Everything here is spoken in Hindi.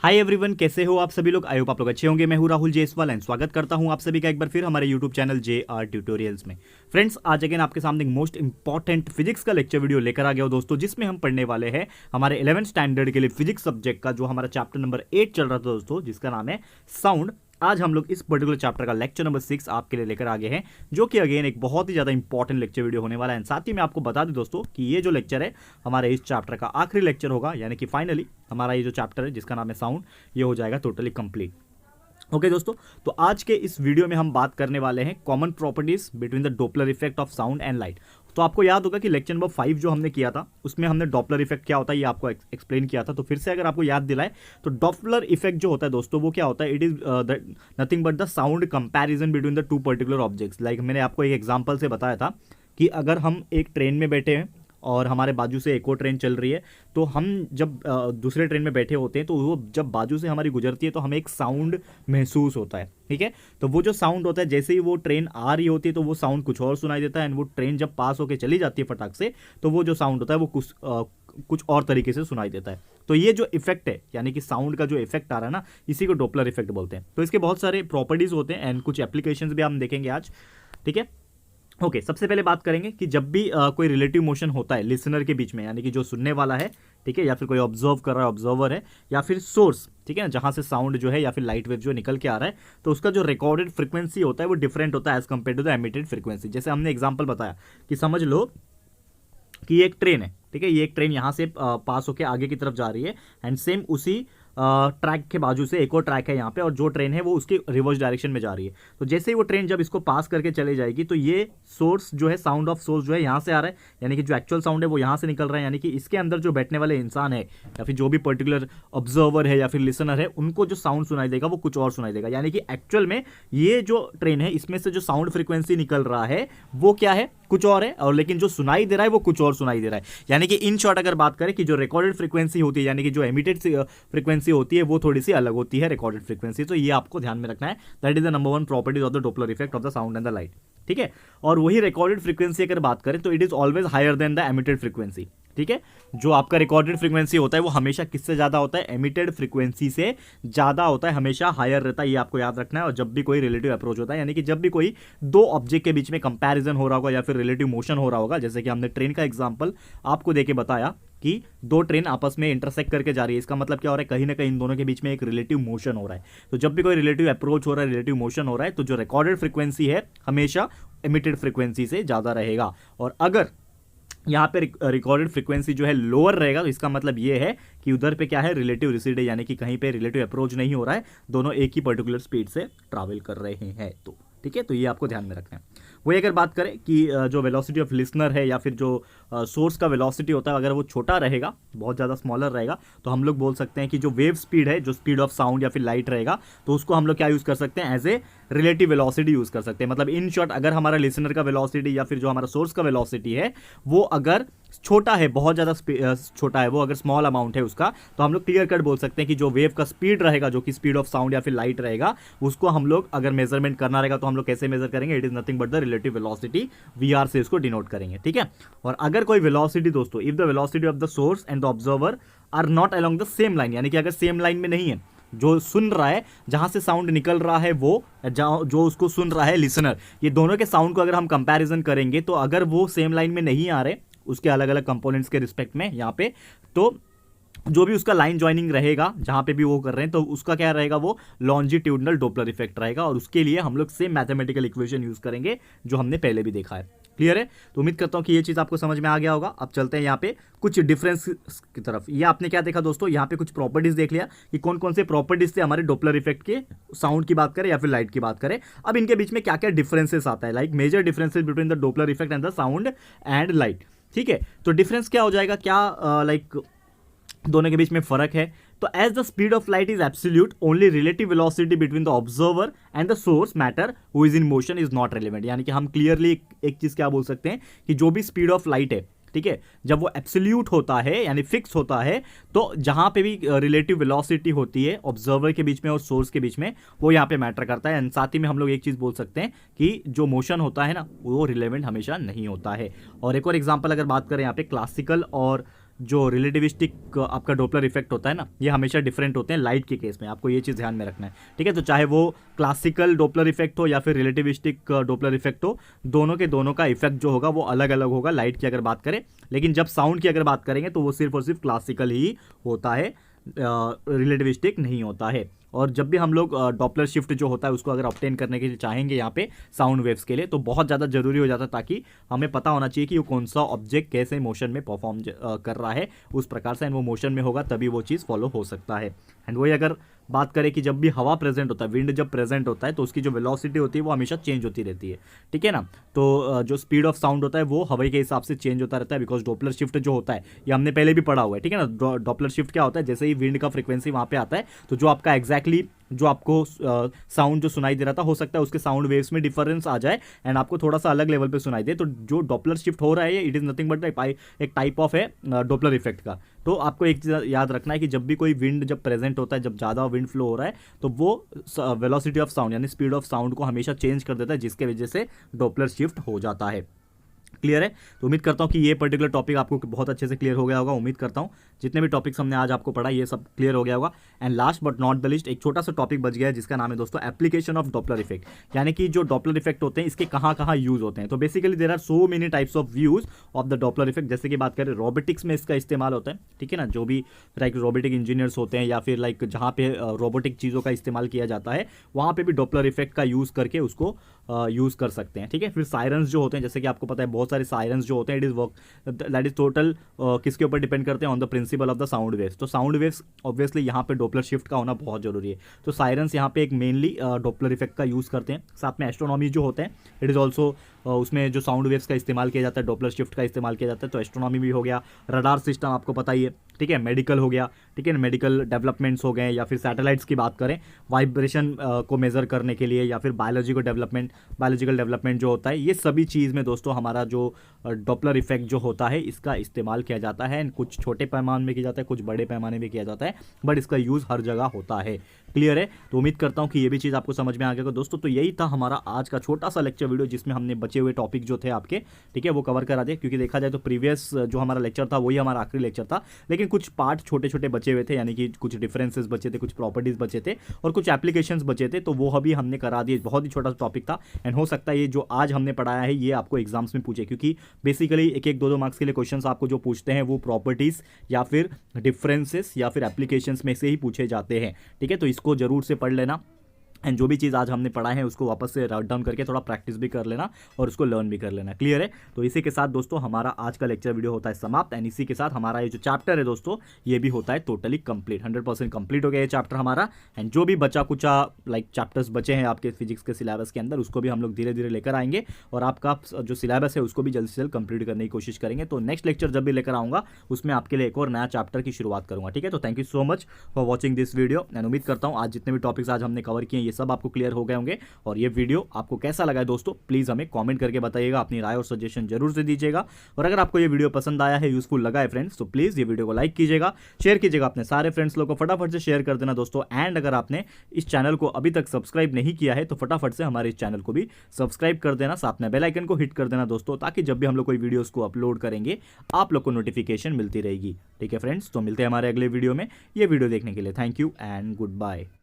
हाय एवरीवन, कैसे हो आप सभी लोग। आई होप आप लोग अच्छे होंगे। मैं हूं राहुल जेसवाल एंड स्वागत करता हूं आप सभी का एक बार फिर हमारे यूट्यूब चैनल JR ट्यूटोरियल्स में। फ्रेंड्स, आज अगेन आपके सामने एक मोस्ट इंपॉर्टेंट फिजिक्स का लेक्चर वीडियो लेकर आ गया हूं दोस्तों, जिसमें हम पढ़ने वाले हैं हमारे 11th स्टैंडर्ड के लिए फिजिक्स सब्जेक्ट का जो हमारा चैप्टर नंबर 8 चल रहा था दोस्तों, जिसका नाम है साउंड। आज हम लोग इस पर्टिकुलर चैप्टर का लेक्चर नंबर 6 आपके लिए लेकर आ गए हैं, जो कि अगेन एक बहुत ही ज़्यादा इंपॉर्टेंट लेक्चर वीडियो होने वाला है। साथ ही मैं आपको बता दूं दोस्तों कि ये जो लेक्चर है हमारे इस चैप्टर का आखिरी लेक्चर होगा, यानी कि फाइनली हमारा ये जो चैप्टर है जिसका नाम है साउंड, ये हो जाएगा टोटली कंप्लीट। ओके दोस्तों, तो आज के इस वीडियो में हम बात करने वाले हैं common properties between the Doppler effect of sound and light. तो आपको याद होगा कि लेक्चर नंबर 5 जो हमने किया था उसमें हमने डॉपलर इफेक्ट क्या होता है ये आपको एक्सप्लेन किया था। तो फिर से अगर आपको याद दिलाए तो डॉपलर इफेक्ट जो होता है दोस्तों वो क्या होता है, it is nothing but the sound comparison between the two particular objects. Like मैंने आपको एक एग्जांपल से बताया था कि अगर हम एक ट्रेन में बैठे हैं और हमारे बाजू से एक और ट्रेन चल रही है, तो हम जब दूसरे ट्रेन में बैठे होते हैं तो वो जब बाजू से हमारी गुजरती है तो हमें एक साउंड महसूस होता है। ठीक है, तो वो जो साउंड होता है, जैसे ही वो ट्रेन आ रही होती है तो वो साउंड कुछ और सुनाई देता है, एंड वो ट्रेन जब पास होकर चली जाती है फटाक से, तो वो जो साउंड होता है वो कुछ और तरीके से सुनाई देता है। तो ये जो इफेक्ट है, यानी कि साउंड का जो इफेक्ट आ रहा है ना, इसी को डॉपलर इफेक्ट बोलते हैं। तो इसके बहुत सारे प्रॉपर्टीज होते हैं एंड कुछ एप्लीकेशंस भी हम देखेंगे आज। ठीक है, ओके सबसे पहले बात करेंगे कि जब भी कोई रिलेटिव मोशन होता है लिसनर के बीच में, यानी कि जो सुनने वाला है, ठीक है, या फिर कोई ऑब्जर्व कर रहा है ऑब्जर्वर है, या फिर सोर्स, ठीक है ना, जहां से साउंड जो है या फिर लाइट वेव जो निकल के आ रहा है, तो उसका जो रिकॉर्डेड फ्रीक्वेंसी होता है वो डिफरेंट होता है as compare to the emitted frequency. जैसे हमने एग्जाम्पल बताया कि समझ लो कि ये एक ट्रेन है, ठीक है, ये एक ट्रेन यहाँ से पास होकर आगे की तरफ जा रही है, एंड सेम उसी ट्रैक के बाजू से एक और ट्रैक है यहाँ पे, और जो ट्रेन है वो उसके रिवर्स डायरेक्शन में जा रही है। तो जैसे ही वो ट्रेन जब इसको पास करके चले जाएगी तो ये सोर्स जो है, साउंड ऑफ सोर्स जो है यहाँ से आ रहा है, यानी कि जो एक्चुअल साउंड है वो यहाँ से निकल रहा है, यानी कि इसके अंदर जो बैठने वाले इंसान है या फिर जो भी पर्टिकुलर ऑब्जर्वर है या फिर लिसनर है, उनको जो साउंड सुनाई देगा वो कुछ और सुनाई देगा। यानी कि एक्चुअल में ये जो ट्रेन है इसमें से जो साउंड फ्रीक्वेंसी निकल रहा है वो क्या है, कुछ और है, और लेकिन जो सुनाई दे रहा है वो कुछ और सुनाई दे रहा है। यानी कि इन शॉर्ट अगर बात करें कि जो रिकॉर्डेड फ्रीक्वेंसी होती है, यानी कि जो एमिटेड फ्रीक्वेंसी होती है वो थोड़ी सी अलग होती है रिकॉर्डेड फ्रीक्वेंसी। तो ये आपको ध्यान में रखना है, that is the number 1 properties of the Doppler effect of the sound and the light. ठीक है, और वही रिकॉर्डेड फ्रीक्वेंसी अगर बात करें तो it is always higher than the emitted frequency. ठीक है, जो आपका रिकॉर्डेड फ्रीक्वेंसी होता है वो हमेशा किससे ज्यादा होता है, एमिटेड फ्रीक्वेंसी से ज्यादा होता है, हमेशा हायर रहता है, ये आपको याद रखना है। और जब भी कोई रिलेटिव अप्रोच होता है, यानी कि जब भी कोई दो ऑब्जेक्ट के बीच में कंपैरिजन हो रहा होगा या फिर रिलेटिव मोशन हो रहा होगा, जैसे कि हमने ट्रेन का एग्जांपल आपको देके बताया कि दो ट्रेन आपस में इंटरसेक्ट करके जा रही है, इसका मतलब क्या हो रहा है, कहीं ना कहीं इन दोनों के बीच में एक रिलेटिव मोशन हो रहा है। तो जब भी कोई रिलेटिव अप्रोच हो रहा है, रिलेटिव मोशन हो रहा है, तो जो रिकॉर्डेड फ्रीक्वेंसी है हमेशा एमिटेड फ्रीक्वेंसी से ज्यादा रहेगा। और अगर यहाँ पे रिकॉर्डेड फ्रीक्वेंसी जो है लोअर रहेगा, तो इसका मतलब ये है कि उधर पे क्या है, रिलेटिव रिसीड है, यानी कि कहीं पे रिलेटिव अप्रोच नहीं हो रहा है, दोनों एक ही पर्टिकुलर स्पीड से ट्रैवल कर रहे हैं। तो ठीक है, तो ये आपको ध्यान में रखना है। वही अगर बात करें कि जो वेलोसिटी ऑफ लिसनर है या फिर जो सोर्स का वेलोसिटी होता है, अगर वो छोटा रहेगा, बहुत ज़्यादा स्मॉलर रहेगा, तो हम लोग बोल सकते हैं कि जो वेव स्पीड है, जो स्पीड ऑफ साउंड या फिर लाइट रहेगा, तो उसको हम लोग क्या यूज़ कर सकते हैं, as a relative velocity use कर सकते हैं। मतलब इन शॉर्ट, अगर हमारा लिसनर का वेलोसिटी या फिर जो हमारा सोर्स का वेलोसिटी है वो अगर छोटा है, बहुत ज़्यादा छोटा है, वो अगर स्मॉल अमाउंट है उसका, तो हम लोग क्लियर कट बोल सकते हैं कि जो वेव का स्पीड रहेगा, जो कि स्पीड ऑफ साउंड या फिर लाइट रहेगा, उसको हम लोग अगर मेजरमेंट करना रहेगा तो हम लोग कैसे मेजर करेंगे, it is nothing but the relative velocity, VR से उसको डिनोट करेंगे। ठीक है, और अगर कोई वेलोसिटी दोस्तों, if the velocity of the source and the observer are not along the same line, यानी कि अगर सेम लाइन में नहीं है, जो सुन रहा है, जहां से साउंड निकल रहा है वो, जो उसको सुन रहा है लिसनर, ये दोनों के साउंड को अगर हम कंपैरिजन करेंगे तो अगर वो सेम लाइन में नहीं आ रहे, उसके अलग अलग कंपोनेंट्स के रिस्पेक्ट में यहाँ पे, तो जो भी उसका लाइन ज्वाइनिंग रहेगा जहां पे भी वो कर रहे हैं, तो उसका क्या रहेगा, वो लॉन्जिट्यूडनल डॉपलर इफेक्ट रहेगा। और उसके लिए हम लोग सेम मैथमेटिकल इक्वेशन यूज करेंगे जो हमने पहले भी देखा है। क्लियर है, तो उम्मीद करता हूं कि ये चीज आपको समझ में आ गया होगा। अब चलते हैं यहाँ पे कुछ डिफरेंस की तरफ। ये आपने क्या देखा दोस्तों, यहाँ पे कुछ प्रॉपर्टीज देख लिया कि कौन कौन से प्रॉपर्टीज थे हमारे डॉपलर इफेक्ट के, साउंड की बात करें या फिर लाइट की बात करें। अब इनके बीच में क्या क्या डिफरेंसेस आता है, like major differences between the Doppler effect and the sound and light. ठीक है, तो डिफरेंस क्या हो जाएगा, क्या लाइक दोनों के बीच में फर्क है। तो as the speed of light is absolute, only relative velocity between the observer and the source matter who is in motion is not relevant. यानी कि हम क्लियरली एक चीज क्या बोल सकते हैं कि जो भी स्पीड ऑफ लाइट है, ठीक है, जब वो एब्सोल्यूट होता है यानी फिक्स होता है, तो जहां पे भी रिलेटिव वेलोसिटी होती है ऑब्जर्वर के बीच में और सोर्स के बीच में, वो यहाँ पे मैटर करता है। एंड साथ ही में हम लोग एक चीज बोल सकते हैं कि जो मोशन होता है ना, वो रिलेवेंट हमेशा नहीं होता है। और एक और एग्जांपल अगर बात करें यहाँ पे क्लासिकल और जो रिलेटिविस्टिक आपका डॉपलर इफेक्ट होता है ना, ये हमेशा डिफरेंट होते हैं लाइट के केस में, आपको ये चीज़ ध्यान में रखना है, ठीक है। तो चाहे वो क्लासिकल डॉपलर इफेक्ट हो या फिर रिलेटिविस्टिक डॉपलर इफेक्ट हो, दोनों के दोनों का इफेक्ट जो होगा वो अलग अलग होगा लाइट की अगर बात करें। लेकिन जब साउंड की अगर बात करेंगे तो वो सिर्फ और सिर्फ क्लासिकल ही होता है, रिलेटिविस्टिक नहीं होता है। और जब भी हम लोग डॉपलर शिफ्ट जो होता है उसको अगर ऑब्टेन करने के लिए चाहेंगे यहाँ पे साउंड वेव्स के लिए, तो बहुत ज़्यादा जरूरी हो जाता है, ताकि हमें पता होना चाहिए कि वो कौन सा ऑब्जेक्ट कैसे मोशन में परफॉर्म कर रहा है उस प्रकार से, एंड वो मोशन में होगा तभी वो चीज़ फॉलो हो सकता है। एंड वही अगर बात करें कि जब भी हवा प्रेजेंट होता है, विंड जब प्रेजेंट होता है, तो उसकी जो वेलोसिटी होती है वो हमेशा चेंज होती रहती है, ठीक है ना। तो जो स्पीड ऑफ साउंड होता है वो हवा के हिसाब से चेंज होता रहता है, बिकॉज डॉपलर शिफ्ट जो होता है ये हमने पहले भी पढ़ा हुआ है, ठीक है ना। डॉपलर शिफ्ट क्या होता है, जैसे ही विंड का फ्रीक्वेंसी वहाँ पे आता है तो जो आपका एग्जैक्टली जो आपको साउंड जो सुनाई दे रहा था, हो सकता है उसके साउंड वेव्स में डिफरेंस आ जाए एंड आपको थोड़ा सा अलग लेवल पे सुनाई दे। तो जो डॉपलर शिफ्ट हो रहा है इट इज़ नथिंग बट एक टाइप ऑफ है डॉपलर इफेक्ट का। तो आपको एक चीज़ याद रखना है कि जब भी कोई विंड जब प्रेजेंट होता है, जब ज़्यादा विंड फ्लो हो रहा है, तो वो वेलोसिटी ऑफ साउंड यानी स्पीड ऑफ साउंड को हमेशा चेंज कर देता है, जिसके वजह से डॉपलर शिफ्ट हो जाता है। क्लियर है। तो उम्मीद करता हूँ कि ये पर्टिकुलर टॉपिक आपको बहुत अच्छे से क्लियर हो गया होगा। उम्मीद करता हूँ जितने भी टॉपिक्स हमने आज आपको पढ़ा ये सब क्लियर हो गया होगा। And last but not the list एक छोटा सा टॉपिक बच गया है जिसका नाम है दोस्तों एप्लीकेशन ऑफ डॉपलर इफेक्ट, यानी कि जो डॉपलर इफेक्ट होते हैं इसके कहाँ कहाँ यूज होते हैं। तो basically there are so many types of views of the Doppler effect. जैसे कि बात करें रोबोटिक्स में इसका इस्तेमाल होता है, ठीक है ना। जो भी लाइक रोबोटिक इंजीनियर्स होते हैं या फिर लाइक जहाँ पे रोबोटिक चीज़ों का इस्तेमाल किया जाता है, वहाँ पे भी डॉपलर इफेक्ट का यूज़ करके उसको यूज़ कर सकते हैं, ठीक है। फिर सायरन्स जो होते हैं, जैसे कि आपको पता है बहुत सारे सायरन्स जो होते हैं, it is work that is total किसके ऊपर डिपेंड करते हैं, on the principle of the sound waves. तो साउंड वेव्स ऑब्वियसली यहाँ पे डॉपलर शिफ्ट का होना बहुत जरूरी है। तो सायरन्स यहाँ पे एक मेनली डॉपलर इफेक्ट का यूज़ करते हैं। साथ में एस्ट्रोनॉमी जो होते हैं इट इज़ ऑल्सो उसमें जो साउंड वेव्स का इस्तेमाल किया जाता है, डॉपलर शिफ्ट का इस्तेमाल किया जाता है। तो एस्ट्रोनॉमी भी हो गया, रडार सिस्टम आपको पता ही है, ठीक है। मेडिकल हो गया, ठीक है, मेडिकल डेवलपमेंट्स हो गए, या फिर सैटेलाइट्स की बात करें वाइब्रेशन को मेजर करने के लिए, या फिर बायोलॉजिकल डेवलपमेंट जो होता है, ये सभी चीज़ में दोस्तों हमारा जो डॉपलर इफेक्ट जो होता है इसका इस्तेमाल किया जाता है। एंड कुछ छोटे पैमाने में किया जाता है, कुछ बड़े पैमाने में किया जाता है, बट इसका यूज़ हर जगह होता है। क्लियर है। तो उम्मीद करता हूँ कि ये भी चीज़ आपको समझ में आ गया दोस्तों। तो यही था हमारा आज का छोटा सा लेक्चर वीडियो, जिसमें हमने बचे हुए टॉपिक जो थे आपके, ठीक है, वो कवर करा दिए। क्योंकि देखा जाए तो प्रीवियस जो हमारा लेक्चर था वही हमारा आखिरी लेक्चर था, लेकिन कुछ पार्ट छोटे छोटे बचे हुए थे, यानी कि कुछ डिफरेंसेस बचे थे, कुछ प्रॉपर्टीज बचे थे और कुछ एप्लीकेशंस बचे थे, तो वो अभी हमने करा दिए। बहुत ही छोटा सा टॉपिक था एंड हो सकता है ये जो आज हमने पढ़ाया है ये आपको एग्जाम्स में पूछे, क्योंकि बेसिकली एक एक दो मार्क्स के लिए क्वेश्चंस आपको जो पूछते हैं वो प्रॉपर्टीज या फिर डिफरेंसेस या फिर एप्लीकेशंस में से ही पूछे जाते हैं, ठीक है। तो इसको जरूर से पढ़ लेना एंड जो भी चीज़ आज हमने पढ़ा है उसको वापस से राइट डाउन करके थोड़ा प्रैक्टिस भी कर लेना और उसको लर्न भी कर लेना। क्लियर है। तो इसी के साथ दोस्तों हमारा आज का लेक्चर वीडियो होता है समाप्त एंड इसी के साथ हमारा ये जो चैप्टर है दोस्तों ये भी होता है टोटली कंप्लीट, 100% कंप्लीट हो गया ये चैप्टर हमारा। एंड जो भी बचा कुचा लाइक चैप्टर्स बचे हैं आपके फिजिक्स के सिलेबस के अंदर उसको भी हम लोग धीरे धीरे लेकर आएंगे और आपका जो सिलेबस है उसको भी जल्द से जल्द कंप्लीट करने की कोशिश करेंगे। तो नेक्स्ट लेक्चर जब भी लेकर आऊँगा उसमें आपके लिए एक और नया चैप्टर की शुरुआत करूँगा, ठीक है। तो thank you so much for watching this video and उम्मीद करता हूँ आज जितने भी टॉपिक्स आज हमने कवर किए ये सब आपको क्लियर हो होंगे। और ये वीडियो आपको कैसा लगा है दोस्तों प्लीज हमें कमेंट करके बताइएगा, अपनी राय और सजेशन जरूर से दीजिएगा। और अगर आपको ये वीडियो पसंद आया है, यूजफुल लगा है फ्रेंड्स, तो प्लीज ये वीडियो को लाइक कीजिएगा, शेयर कीजिएगा अपने सारे फ्रेंड्स लोगों को, फटाफट से शेयर कर देना दोस्तों। एंड अगर आपने इस चैनल को अभी तक सब्सक्राइब नहीं किया है तो फटाफट से हमारे इस चैनल को भी सब्सक्राइब कर देना, साथ में बेल आइकन को हिट कर देना दोस्तों, ताकि जब भी हम लोग कोई वीडियोस को अपलोड करेंगे आप लोग को नोटिफिकेशन मिलती रहेगी, ठीक है फ्रेंड्स। तो मिलते हैं हमारे अगले वीडियो में। ये वीडियो देखने के लिए thank you and good bye.